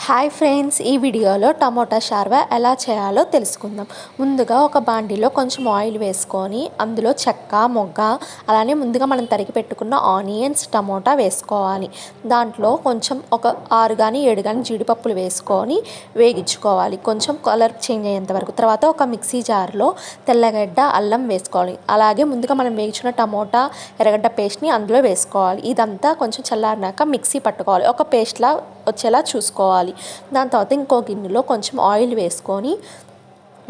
Hi friends, ఈ వీడియోలో tomato షార్వా ఎలా చేయాలో తెలుసుకుందాం. ముందుగా ఒక బాండిలో కొంచెం ఆయిల్ వేసుకొని అందులో చెక్క మొగ్గ అలానే ముందుగా మనం తరిగి పెట్టుకున్న ఆనియన్స్ టమోటా వేసుకోవాలి. దాంట్లో కొంచెం ఒక 6 కానీ 7 కానీ జీడిపప్పులు వేసుకొని వేగించుకోవాలి, కొంచెం కలర్ చేంజ్ అయ్యేంత వరకు. తర్వాత ఒక మిక్సీ జార్లో తెల్లగడ్డ అల్లం వేసుకోవాలి. అలాగే ముందుగా మనం వేయించిన టమోటా ఎర్రగడ్డ పేస్ట్ని అందులో వేసుకోవాలి. ఇదంతా కొంచెం చల్లారినాక మిక్సీ పట్టుకోవాలి, ఒక పేస్ట్లా వచ్చేలా చూసుకోవాలి. దాని తర్వాత ఇంకో గిన్నెలో కొంచెం ఆయిల్ వేసుకొని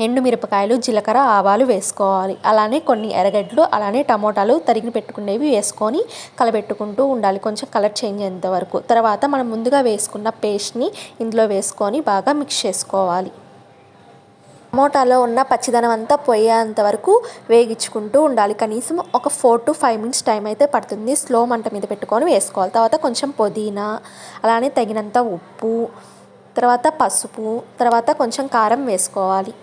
ఎండుమిరపకాయలు జీలకర్ర ఆవాలు వేసుకోవాలి. అలానే కొన్ని ఎర్రగడ్డలు అలానే టమోటాలు తరిగి పెట్టుకునేవి వేసుకొని కలబెట్టుకుంటూ ఉండాలి, కొంచెం కలర్ చేంజ్ అయ్యేంత వరకు. తర్వాత మనం ముందుగా వేసుకున్న పేస్ట్ని ఇందులో వేసుకొని బాగా మిక్స్ చేసుకోవాలి. టమోటాలో ఉన్న పచ్చిదనం అంతా పోయేంత వరకు వేగించుకుంటూ ఉండాలి. కనీసం ఒక 4 to 5 minutes టైం అయితే పడుతుంది. స్లో మంట మీద పెట్టుకొని వేసుకోవాలి. తర్వాత కొంచెం పుదీనా అలానే తగినంత ఉప్పు, తర్వాత పసుపు, తర్వాత కొంచెం కారం వేసుకోవాలి.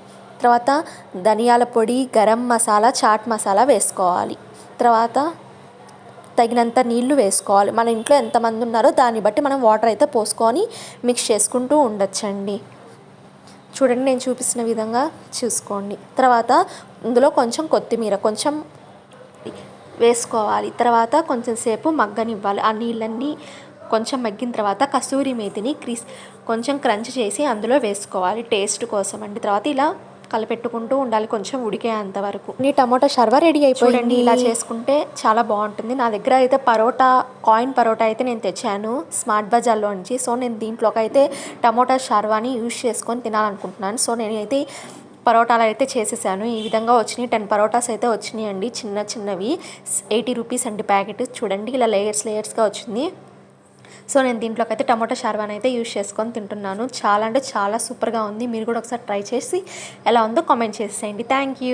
తర్వాత ధనియాల పొడి, గరం మసాలా, చాట్ మసాలా వేసుకోవాలి. తర్వాత తగినంత నీళ్లు వేసుకోవాలి. మన ఇంట్లో ఎంతమంది ఉన్నారో దాన్ని బట్టి మనం వాటర్ అయితే పోసుకొని మిక్స్ చేసుకుంటూ ఉండొచ్చండి. చూడండి, నేను చూపిస్తున్న విధంగా చూసుకోండి. తర్వాత ఇందులో కొంచెం కొత్తిమీర కొంచెం వేసుకోవాలి. తర్వాత కొంచెం సేపు మగ్గనివ్వాలి. ఆ నీళ్ళన్నీ కొంచెం మగ్గిన తర్వాత కసూరి మేతిని కొంచెం క్రంచ్ చేసి అందులో వేసుకోవాలి, టేస్ట్ కోసం అండి. తర్వాత ఇలా కలపెట్టుకుంటూ ఉండాలి కొంచెం ఉడికేంత వరకు. ఈ టమోటా షర్వా రెడీ అయిపోయింది. ఇలా చేసుకుంటే చాలా బాగుంటుంది. నా దగ్గర అయితే కాయిన్ పరోటా అయితే నేను తెచ్చాను స్మార్ట్ బజార్లో నుంచి. సో నేను దీంట్లోకి అయితే టమోటా షర్వాని యూజ్ చేసుకొని తినాలనుకుంటున్నాను. సో నేనైతే పరోటాలు అయితే చేసేసాను. ఈ విధంగా వచ్చినాయి. 10 పరోటాస్ అయితే వచ్చినాయి అండి, చిన్న చిన్నవి. 80 రూపీస్ అండి ప్యాకెట్. చూడండి, ఇలా లేయర్స్గా వచ్చింది. సో నేను దీంట్లోకి అయితే టమోటా షార్వాని అయితే యూజ్ చేసుకొని తింటున్నాను. చాలా అంటే చాలా సూపర్గా ఉంది. మీరు కూడా ఒకసారి ట్రై చేసి ఎలా ఉందో కామెంట్ చేసేయండి. Thank you.